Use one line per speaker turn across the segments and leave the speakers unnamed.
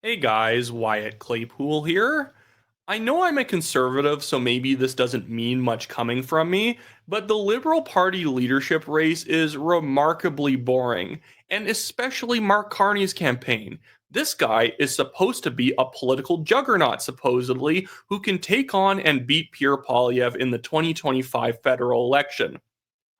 Hey guys, Wyatt Claypool here. I know I'm a conservative, so maybe this doesn't mean much coming from me, but the Liberal Party leadership race is remarkably boring, and especially Mark Carney's campaign. This guy is supposed to be a political juggernaut, supposedly, who can take on and beat Pierre Poilievre in the 2025 federal election.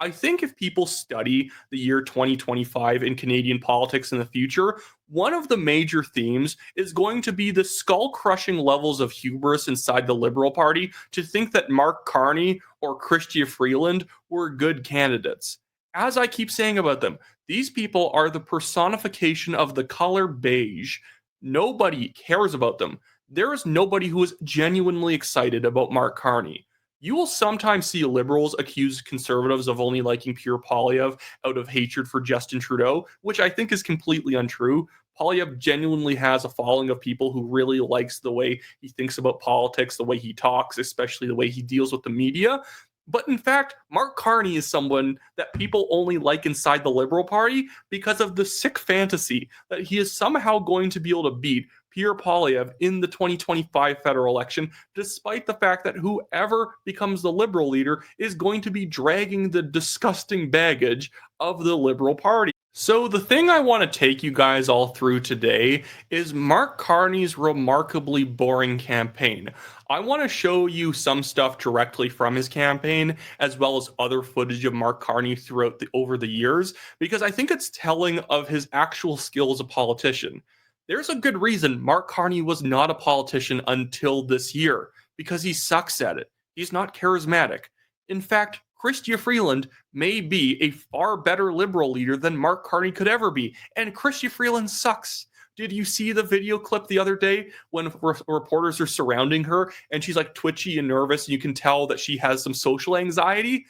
I think if people study the year 2025 in Canadian politics in the future, one of the major themes is going to be the skull crushing levels of hubris inside the Liberal Party to think that Mark Carney or Chrystia Freeland were good candidates. As I keep saying about them, these people are the personification of the color beige. Nobody cares about them. There is nobody who is genuinely excited about Mark Carney. You will sometimes see liberals accuse conservatives of only liking Pierre Poilievre out of hatred for Justin Trudeau, which I think is completely untrue. Poilievre genuinely has a following of people who really likes the way he thinks about politics, the way he talks, especially the way he deals with the media. But in fact, Mark Carney is someone that people only like inside the Liberal Party because of the sick fantasy that he is somehow going to be able to beat Pierre Poilievre in the 2025 federal election, despite the fact that whoever becomes the Liberal leader is going to be dragging the disgusting baggage of the Liberal Party. So, the thing I want to take you guys all through today is Mark Carney's remarkably boring campaign. I want to show you some stuff directly from his campaign, as well as other footage of Mark Carney throughout over the years, because I think it's telling of his actual skill as a politician. There's a good reason Mark Carney was not a politician until this year, because he sucks at it. He's not charismatic. In fact, Chrystia Freeland may be a far better liberal leader than Mark Carney could ever be, and Chrystia Freeland sucks. Did you see the video clip the other day when reporters are surrounding her and she's like twitchy and nervous? And you can tell that she has some social anxiety.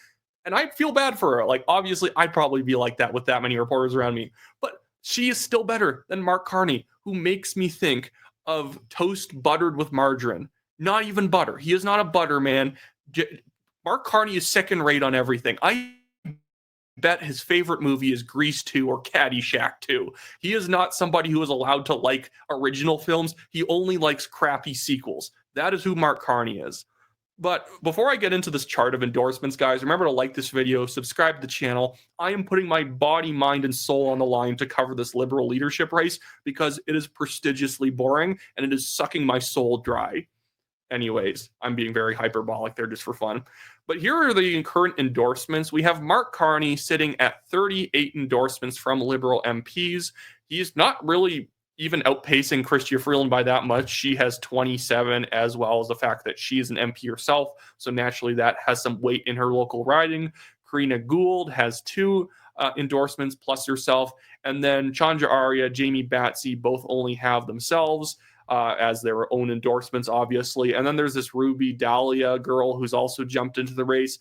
And I feel bad for her. Like, obviously, I'd probably be like that with that many reporters around me. But she is still better than Mark Carney, who makes me think of toast buttered with margarine. Not even butter. He is not a butter man. Mark Carney is second rate on everything. I bet his favorite movie is Grease 2 or Caddyshack 2. He is not somebody who is allowed to like original films. He only likes crappy sequels. That is who Mark Carney is. But before I get into this chart of endorsements, guys, remember to like this video, subscribe to the channel. I am putting my body, mind, and soul on the line to cover this liberal leadership race because it is prestigiously boring and it is sucking my soul dry. Anyways, I'm being very hyperbolic there just for fun. But here are the current endorsements. We have Mark Carney sitting at 38 endorsements from Liberal MPs. He's not really even outpacing Chrystia Freeland by that much. She has 27, as well as the fact that she is an MP herself. So naturally, that has some weight in her local riding. Karina Gould has two endorsements plus herself. And then Chandra Arya, Jamie Batsey both only have themselves as their own endorsements, obviously. And then there's this Ruby Dahlia girl who's also jumped into the race.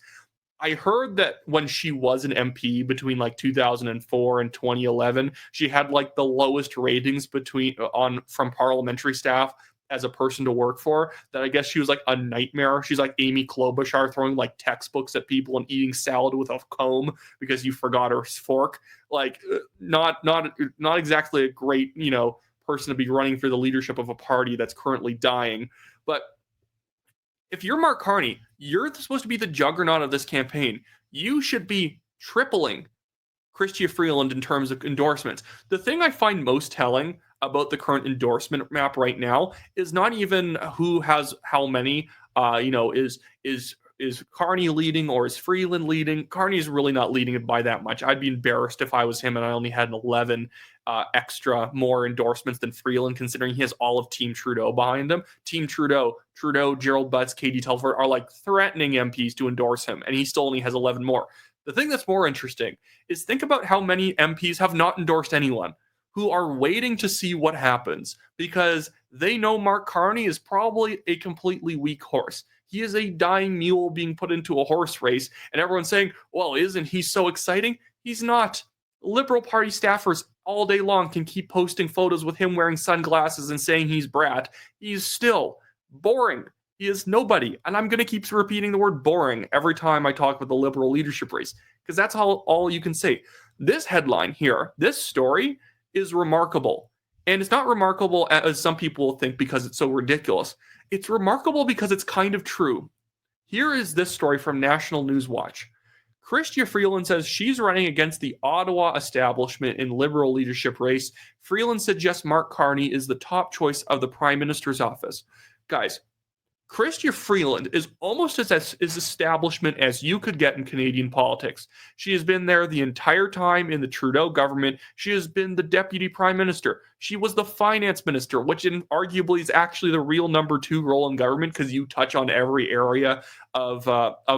I heard that when she was an MP between like 2004 and 2011, she had like the lowest ratings between on from parliamentary staff as a person to work for. That I guess she was like a nightmare. She's like Amy Klobuchar throwing like textbooks at people and eating salad with a comb because you forgot her fork. Like not exactly a great person to be running for the leadership of a party that's currently dying. But if you're Mark Carney, you're supposed to be the juggernaut of this campaign. You should be tripling Chrystia Freeland in terms of endorsements. The thing I find most telling about the current endorsement map right now is not even who has how many. Is Carney leading or is Freeland leading? Carney is really not leading it by that much. I'd be embarrassed if I was him and I only had 11 extra more endorsements than Freeland, considering he has all of Team Trudeau behind him. Team Trudeau, Gerald Butts, Katie Telford are like threatening MPs to endorse him, and he still only has 11 more. The thing that's more interesting is think about how many MPs have not endorsed anyone, who are waiting to see what happens because they know Mark Carney is probably a completely weak horse. He is a dying mule being put into a horse race, and everyone's saying, well, isn't he so exciting? He's not. Liberal Party staffers all day long can keep posting photos with him wearing sunglasses and saying he's brat. He's still boring. He is nobody. And I'm going to keep repeating the word boring every time I talk about the liberal leadership race because that's all you can say. This headline here, this story is remarkable. And it's not remarkable, as some people think, because it's so ridiculous. It's remarkable because it's kind of true. Here is this story from National News Watch. Chrystia Freeland says she's running against the Ottawa establishment in Liberal leadership race. Freeland suggests Mark Carney is the top choice of the Prime Minister's office. Guys, Chrystia Freeland is almost as establishment as you could get in Canadian politics. She has been there the entire time in the Trudeau government. She has been the deputy prime minister. She was the finance minister, which arguably is actually the real number 2 role in government because you touch on every area of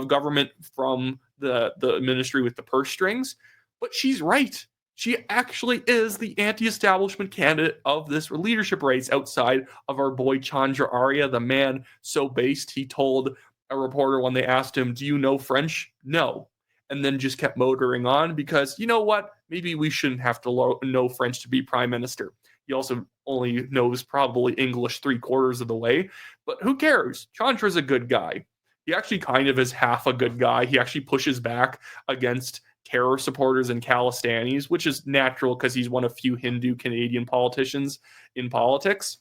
government from the ministry with the purse strings. But she's right. She actually is the anti-establishment candidate of this leadership race outside of our boy Chandra Arya, the man so based he told a reporter when they asked him, "Do you know French?" No. And then just kept motoring on because, you know what? Maybe we shouldn't have to know French to be prime minister. He also only knows probably English 3/4 of the way. But who cares? Chandra's a good guy. He actually kind of is half a good guy. He actually pushes back against terror supporters and Khalistanis, which is natural because he's one of few Hindu Canadian politicians in politics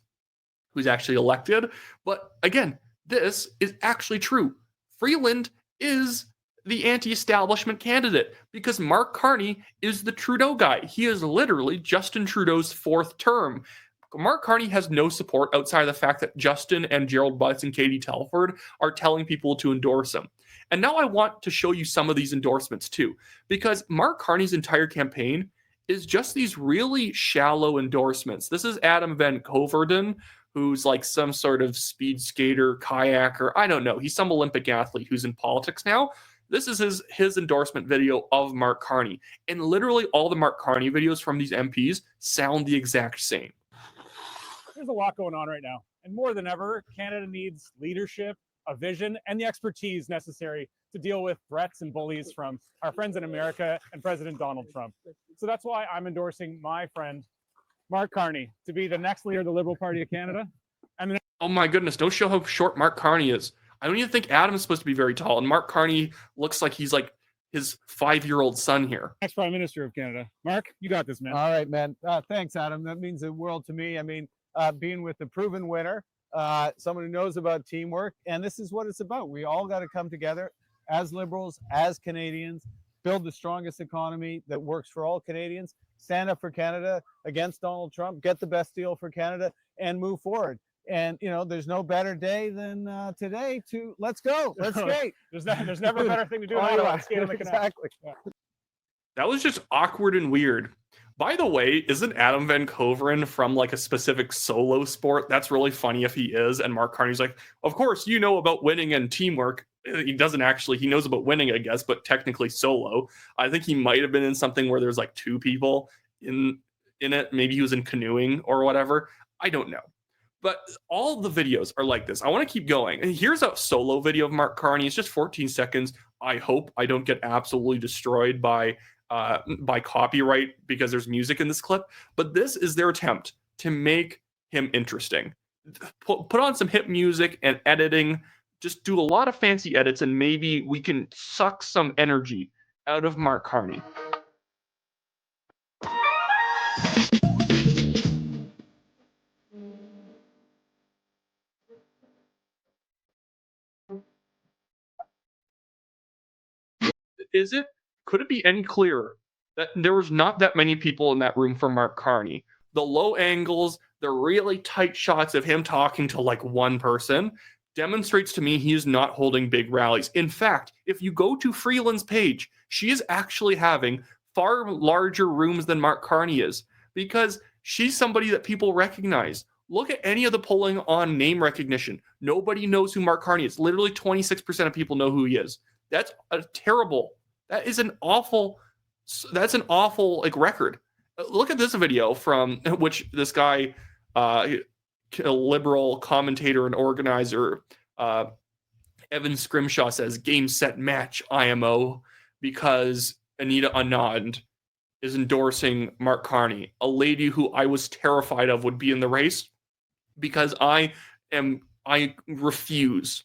who's actually elected. But again, this is actually true. Freeland is the anti-establishment candidate because Mark Carney is the Trudeau guy. He is literally Justin Trudeau's 4th term. Mark Carney has no support outside of the fact that Justin and Gerald Butts and Katie Telford are telling people to endorse him. And now I want to show you some of these endorsements too, because Mark Carney's entire campaign is just these really shallow endorsements. This is Adam Van Coverden, who's like some sort of speed skater, kayaker. I don't know. He's some Olympic athlete who's in politics now. This is his endorsement video of Mark Carney. And literally all the Mark Carney videos from these MPs sound the exact same.
There's a lot going on right now. And more than ever, Canada needs leadership, a vision, and the expertise necessary to deal with threats and bullies from our friends in America and President Donald Trump. So that's why I'm endorsing my friend, Mark Carney, to be the next leader of the Liberal Party of Canada. And
oh my goodness, don't show how short Mark Carney is. I don't even think Adam's supposed to be very tall, and Mark Carney looks like he's like his 5-year-old son here.
Next Prime Minister of Canada. Mark, you got this, man.
All right, man. Thanks, Adam. That means the world to me. I mean, being with the proven winner, someone who knows about teamwork, and this is what it's about. We all got to come together as Liberals, as Canadians, build the strongest economy that works for all Canadians, stand up for Canada against Donald Trump, get the best deal for Canada, and move forward. And, you know, there's no better day than today to let's go. Let's skate.
There's never a better thing to do than skate on the canal.
Exactly.
Yeah.
That was just awkward and weird. By the way, isn't Adam Van Coveren from like a specific solo sport? That's really funny if he is. And Mark Carney's like, of course, you know about winning and teamwork. He doesn't actually, he knows about winning, I guess, but technically solo. I think he might have been in something where there's like 2 people in it. Maybe he was in canoeing or whatever. I don't know. But all the videos are like this. I want to keep going. And here's a solo video of Mark Carney. It's just 14 seconds. I hope I don't get absolutely destroyed by copyright because there's music in this clip. But this is their attempt to make him interesting. Put on some hip music and editing. Just do a lot of fancy edits, and maybe we can suck some energy out of Mark Carney. Is it? Could it be any clearer that there was not that many people in that room for Mark Carney? The low angles, the really tight shots of him talking to like one person demonstrates to me he is not holding big rallies. In fact, if you go to Freeland's page, she is actually having far larger rooms than Mark Carney is because she's somebody that people recognize. Look at any of the polling on name recognition. Nobody knows who Mark Carney is. Literally 26% of people know who he is. That's a terrible. That's an awful like record. Look at this video from which this guy, a liberal commentator and organizer, Evan Scrimshaw says, "Game, set, match, IMO," because Anita Anand is endorsing Mark Carney, a lady who I was terrified of would be in the race because I refuse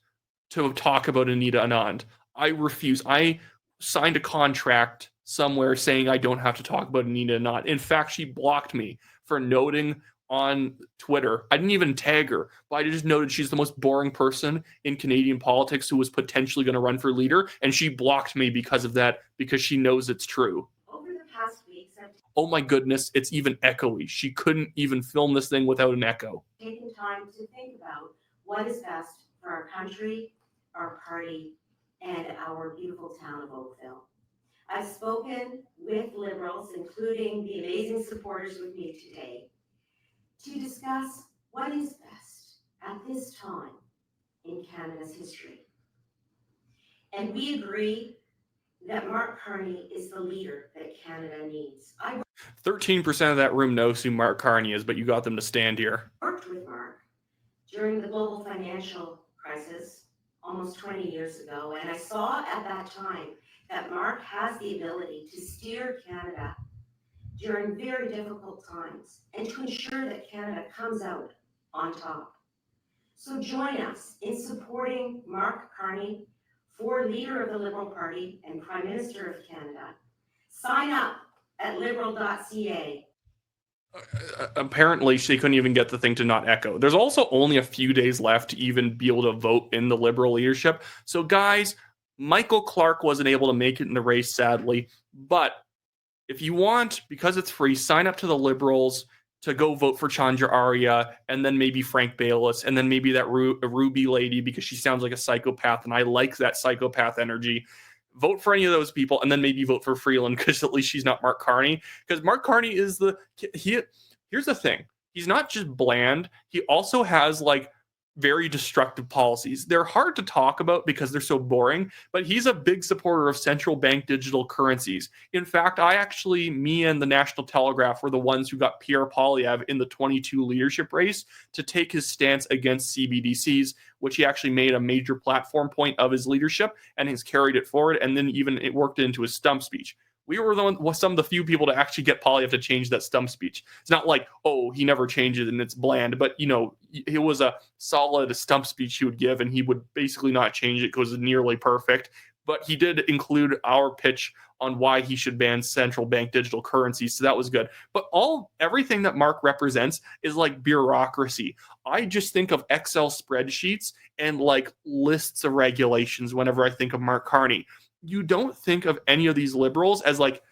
to talk about Anita Anand. I refuse. I signed a contract somewhere saying I don't have to talk about Anita Anand. In fact, she blocked me for noting on Twitter. I didn't even tag her, but I just noted she's the most boring person in Canadian politics who was potentially going to run for leader, and she blocked me because of that, because she knows it's true.
Over the past weeks, I've
Oh my goodness, it's even echoey. She couldn't even film this thing without an echo.
taken time to think about what is best for our country, our party, and our beautiful town of Oakville. I've spoken with Liberals, including the amazing supporters with me today, to discuss what is best at this time in Canada's history. And we agree that Mark Carney is the leader that Canada needs. I
13% of that room knows who Mark Carney is, but you got them to stand here.
worked with Mark during the global financial crisis almost 20 years ago, and I saw at that time that Mark has the ability to steer Canada during very difficult times and to ensure that Canada comes out on top. So join us in supporting Mark Carney for Leader of the Liberal Party and Prime Minister of Canada. Sign up at liberal.ca.
Apparently, she couldn't even get the thing to not echo. There's also only a few days left to even be able to vote in the Liberal leadership. So, guys, Michael Clark wasn't able to make it in the race, sadly. But if you want, because it's free, sign up to the Liberals to go vote for Chandra Arya, and then maybe Frank Bayless, and then maybe that Ruby lady, because she sounds like a psychopath, and I like that psychopath energy. Vote for any of those people, and then maybe vote for Freeland, because at least she's not Mark Carney. Because Mark Carney is here's the thing. He's not just bland. He also has, like, very destructive policies. They're hard to talk about because they're so boring, but he's a big supporter of central bank digital currencies. In fact, me and the National Telegraph were the ones who got Pierre Poilievre in the 22 leadership race to take his stance against CBDCs, which he actually made a major platform point of his leadership and has carried it forward, and then even it worked into his stump speech. We were some of the few people to actually get Poilievre to change that stump speech. It's not like, oh, he never changes and it's bland, but, you know, it was a solid stump speech he would give, and he would basically not change it because it was nearly perfect. But he did include our pitch on why he should ban central bank digital currencies, so that was good. But everything that Mark represents is like bureaucracy. I just think of Excel spreadsheets and like lists of regulations whenever I think of Mark Carney. You don't think of any of these Liberals as, like,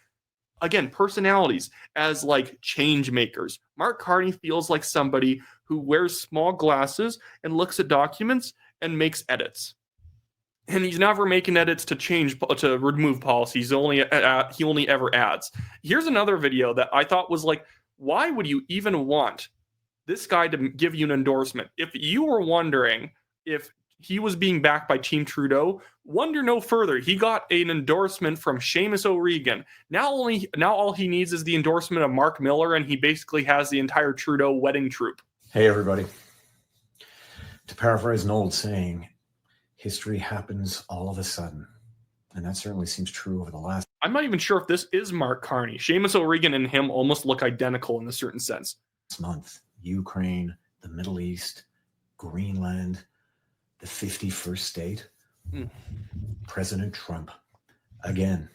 again, personalities, as like change makers. Mark Carney feels like somebody who wears small glasses and looks at documents and makes edits. And he's never making edits to remove policies. He only ever adds. Here's another video that I thought was like, why would you even want this guy to give you an endorsement? If you were wondering if he was being backed by Team Trudeau, wonder no further. He got an endorsement from Seamus O'Regan. Now all he needs is the endorsement of Mark Miller, and he basically has the entire Trudeau wedding troupe.
Hey, everybody. To paraphrase an old saying, history happens all of a sudden. And that certainly seems true over the last...
I'm not even sure if this is Mark Carney. Seamus O'Regan and him almost look identical in a certain sense.
month. Ukraine, the Middle East, Greenland, the 51st state. President Trump, again.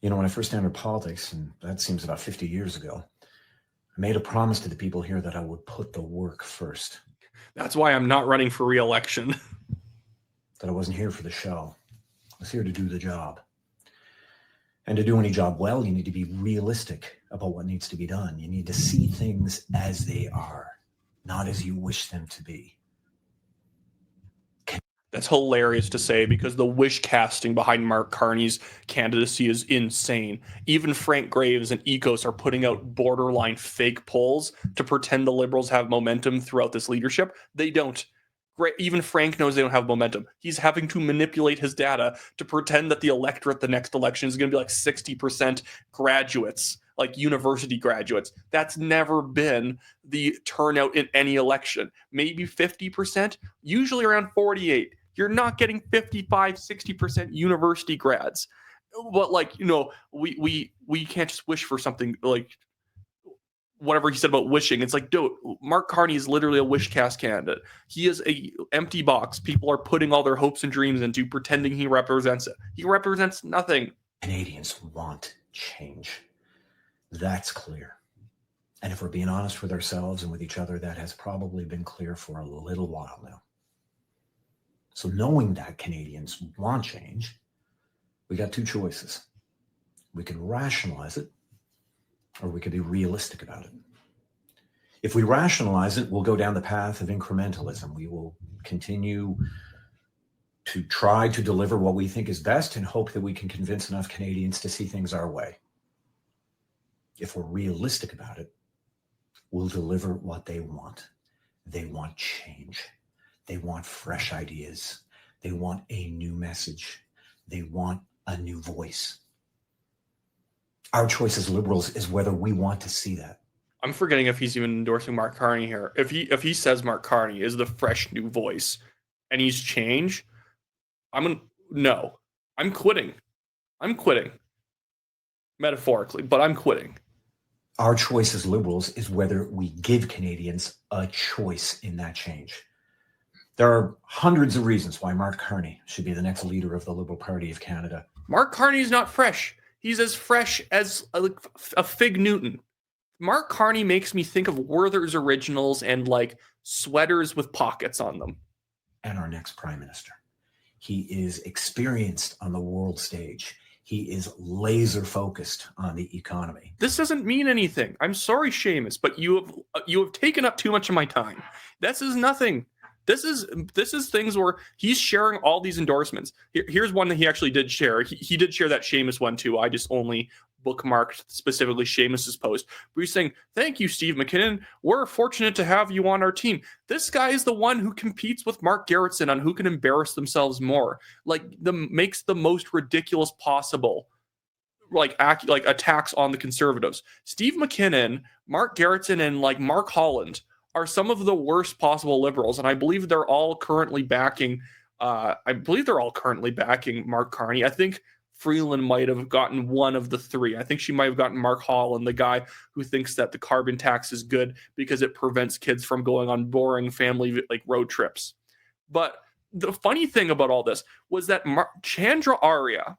You know, when I first entered politics, and that seems about 50 years ago, I made a promise to the people here that I would put the work first.
That's why I'm not running for re-election.
That I wasn't here for the show. I was here to do the job. And to do any job well, you need to be realistic about what needs to be done. You need to see things as they are, not as you wish them to be.
That's hilarious to say, because the wish casting behind Mark Carney's candidacy is insane. Even Frank Graves and Ecos are putting out borderline fake polls to pretend the Liberals have momentum throughout this leadership. They don't. Even Frank knows they don't have momentum. He's having to manipulate his data to pretend that the electorate the next election is going to be like 60% graduates, like university graduates. That's never been the turnout in any election. Maybe 50%, usually around 48. You're not getting 55, 60% university grads. But, like, you know, we can't just wish for something like whatever he said about wishing. It's like, dude, Mark Carney is literally a wish cast candidate. He is a empty box. People are putting all their hopes and dreams into, pretending he represents it. He represents nothing.
Canadians want change. That's clear. And if we're being honest with ourselves and with each other, that has probably been clear for a little while now. So knowing that Canadians want change, we got two choices. We can rationalize it, or we can be realistic about it. If we rationalize it, we'll go down the path of incrementalism. We will continue to try to deliver what we think is best and hope that we can convince enough Canadians to see things our way. If we're realistic about it, we'll deliver what they want. They want change. They want fresh ideas. They want a new message. They want a new voice. Our choice as Liberals is whether we want to see that.
I'm forgetting if he's even endorsing Mark Carney here. If he says Mark Carney is the fresh new voice and he's change, I'm quitting. I'm quitting. Metaphorically, but I'm quitting.
Our choice as Liberals is whether we give Canadians a choice in that change. There are hundreds of reasons why Mark Carney should be the next leader of the Liberal Party of Canada.
Mark Carney is not fresh. He's as fresh as a Fig Newton. Mark Carney makes me think of Werther's Originals and like sweaters with pockets on them.
And our next Prime Minister. He is experienced on the world stage. He is laser focused on the economy.
This doesn't mean anything. I'm sorry, Seamus, but you have taken up too much of my time. This is nothing. This is things where he's sharing all these endorsements. Here's one that he actually did share. He did share that Seamus one too. I just only bookmarked specifically Seamus's post. But he's saying, "Thank you, Steve McKinnon. We're fortunate to have you on our team." This guy is the one who competes with Mark Garrettson on who can embarrass themselves more. Makes the most ridiculous possible attacks on the Conservatives. Steve McKinnon, Mark Garrettson, and Mark Holland are some of the worst possible Liberals, and I believe they're all currently backing. Mark Carney. I think Freeland might have gotten one of the three. I think she might have gotten Mark Holland, the guy who thinks that the carbon tax is good because it prevents kids from going on boring family road trips. But the funny thing about all this was that Chandra Arya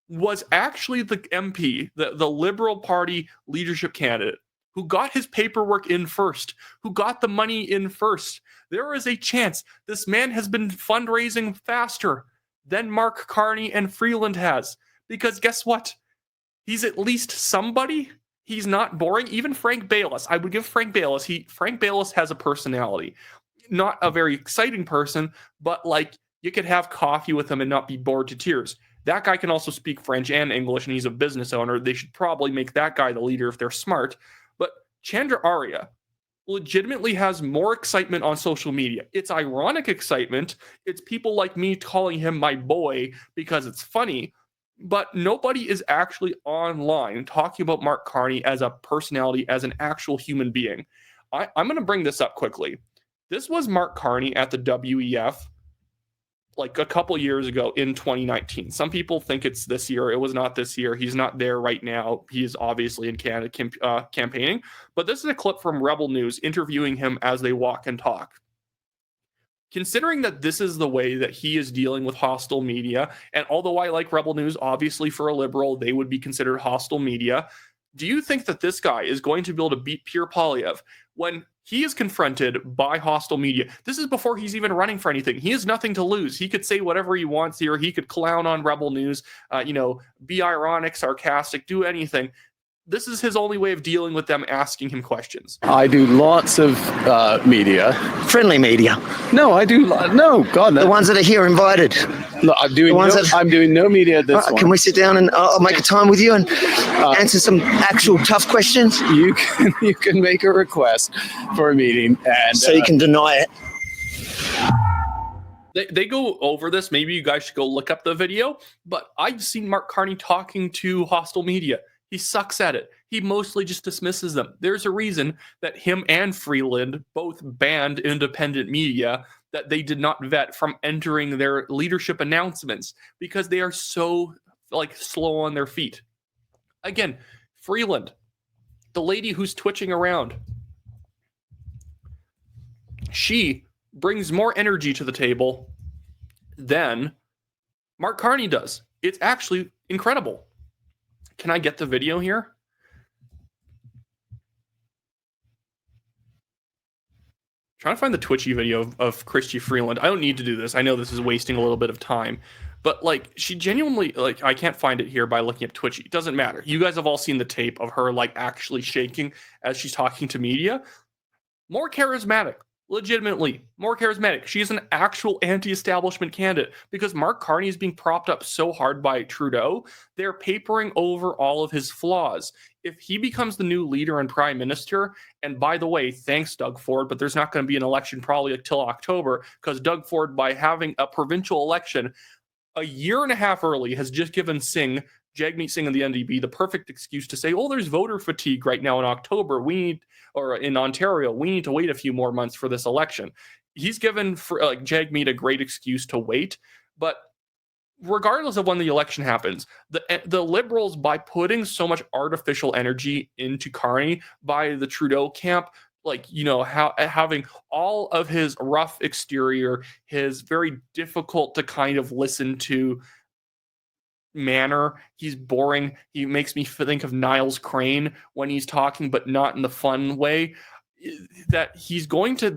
was actually the MP, the Liberal Party leadership candidate, who got his paperwork in first, who got the money in first. There is a chance this man has been fundraising faster than Mark Carney and Freeland has. Because guess what? He's at least somebody. He's not boring. Even Frank Bayless. I would give Frank Bayless. Frank Bayless has a personality. Not a very exciting person, but you could have coffee with him and not be bored to tears. That guy can also speak French and English, and he's a business owner. They should probably make that guy the leader if they're smart. But Chandra Arya legitimately has more excitement on social media. It's ironic excitement. It's people like me calling him my boy because it's funny, but nobody is actually online talking about Mark Carney as a personality, as an actual human being. I'm going to bring this up quickly. This was Mark Carney at the WEF a couple years ago in 2019. Some people think it's this year. It was not this year. He's not there right now. He is obviously in Canada campaigning. But this is a clip from Rebel News interviewing him as they walk and talk. Considering that this is the way that he is dealing with hostile media, and although I like Rebel News, obviously for a Liberal, they would be considered hostile media. Do you think that this guy is going to be able to beat Pierre Poilievre when he is confronted by hostile media? This is before he's even running for anything. He has nothing to lose. He could say whatever he wants here. He could clown on Rebel News, be ironic, sarcastic, do anything. This is his only way of dealing with them asking him questions.
I do lots of media.
Friendly media.
No, I do. No, God, no.
The ones that are here invited.
No, I'm doing no media at this one.
Can we sit down and I'll make a time with you and answer some actual tough questions?
You can make a request for a meeting, and
so you can deny it.
They go over this. Maybe you guys should go look up the video. But I've seen Mark Carney talking to hostile media. He sucks at it. He mostly just dismisses them. There's a reason that him and Freeland both banned independent media that they did not vet from entering their leadership announcements because they are so slow on their feet. Again, Freeland, the lady who's twitching around, she brings more energy to the table than Mark Carney does. It's actually incredible. Can I get the video here? Trying to find the Twitchy video of Chrystia Freeland. I don't need to do this. I know this is wasting a little bit of time. But, like, she genuinely, like, I can't find it here by looking up Twitchy. It doesn't matter. You guys have all seen the tape of her, like, actually shaking as she's talking to media. More charismatic. Legitimately, more charismatic. She is an actual anti-establishment candidate because Mark Carney is being propped up so hard by Trudeau. They're papering over all of his flaws. If he becomes the new leader and prime minister, and by the way, thanks Doug Ford, but there's not going to be an election probably until October because Doug Ford, by having a provincial election a year and a half early, has just given Jagmeet Singh and the NDP the perfect excuse to say, oh, there's voter fatigue right now in October. Or in Ontario, we need to wait a few more months for this election. He's given Jagmeet a great excuse to wait, but regardless of when the election happens, the Liberals, by putting so much artificial energy into Carney by the Trudeau camp, having all of his rough exterior, his very difficult to kind of listen to manner, he's boring. He makes me think of Niles Crane when he's talking, but not in the fun way. That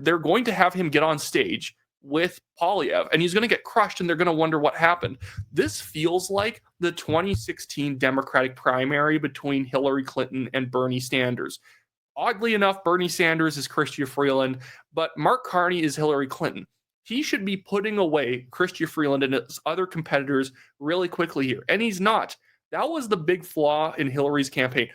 they're going to have him get on stage with Poilievre, and he's going to get crushed, and they're going to wonder what happened. This feels like the 2016 Democratic primary between Hillary Clinton and Bernie Sanders. Oddly enough, Bernie Sanders is Chrystia Freeland, but Mark Carney is Hillary Clinton. He should be putting away Chrystia Freeland and his other competitors really quickly here, and he's not. That was the big flaw in Hillary's campaign.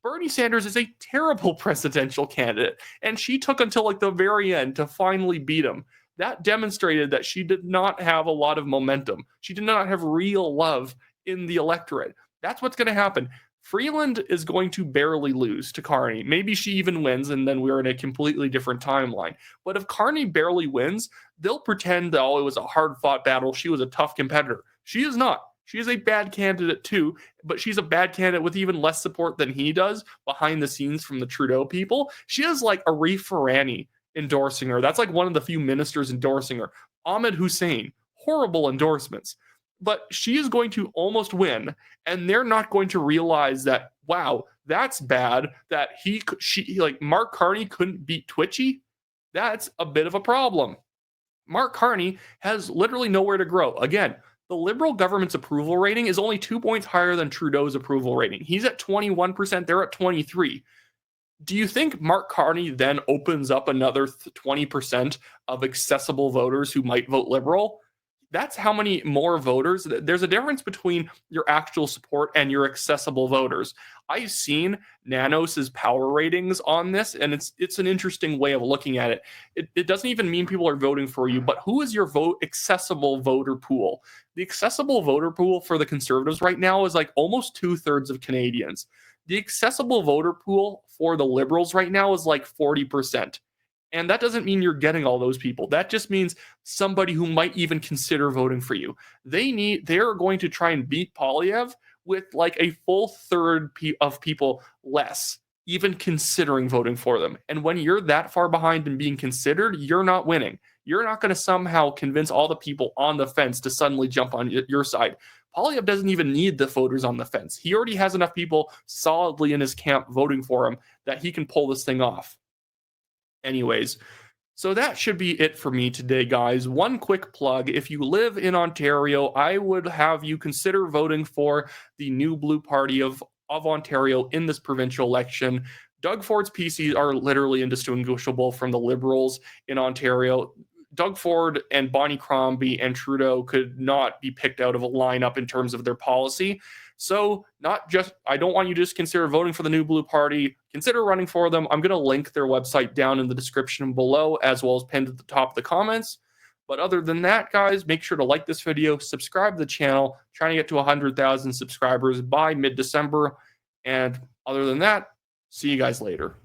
Bernie Sanders is a terrible presidential candidate, and she took until like the very end to finally beat him. That demonstrated that she did not have a lot of momentum. She did not have real love in the electorate. That's what's going to happen. Freeland is going to barely lose to Carney. Maybe she even wins, and then we're in a completely different timeline. But if Carney barely wins, they'll pretend that, it was a hard-fought battle. She was a tough competitor. She is not. She is a bad candidate too, but she's a bad candidate with even less support than he does behind the scenes from the Trudeau people. She is like Arif Farani endorsing her. That's like one of the few ministers endorsing her. Ahmed Hussein, horrible endorsements. But she is going to almost win, and they're not going to realize that, wow, that's bad, that Mark Carney couldn't beat Twitchy. That's a bit of a problem. Mark Carney has literally nowhere to grow. Again, the Liberal government's approval rating is only 2 points higher than Trudeau's approval rating. He's at 21%, they're at 23%. Do you think Mark Carney then opens up another 20% of accessible voters who might vote Liberal? That's how many more voters. There's a difference between your actual support and your accessible voters. I've seen Nanos's power ratings on this, and it's an interesting way of looking at it. It doesn't even mean people are voting for you, but who is your accessible voter pool? The accessible voter pool for the Conservatives right now is like almost 2/3 of Canadians. The accessible voter pool for the Liberals right now is like 40%. And that doesn't mean you're getting all those people. That just means somebody who might even consider voting for you. They're going to try and beat Poilievre with like a full third of people less even considering voting for them. And when you're that far behind and being considered, you're not winning. You're not going to somehow convince all the people on the fence to suddenly jump on your side. Poilievre doesn't even need the voters on the fence. He already has enough people solidly in his camp voting for him that he can pull this thing off. Anyways, so that should be it for me today, guys. One quick plug. If you live in Ontario, I would have you consider voting for the New Blue Party of Ontario in this provincial election. Doug Ford's PCs are literally indistinguishable from the Liberals in Ontario. Doug Ford and Bonnie Crombie and Trudeau could not be picked out of a lineup in terms of their policy. So I don't want you to just consider voting for the New Blue Party. Consider running for them. I'm going to link their website down in the description below, as well as pinned at the top of the comments. But other than that, guys, make sure to like this video, subscribe to the channel, trying to get to 100,000 subscribers by mid-December. And other than that, see you guys later.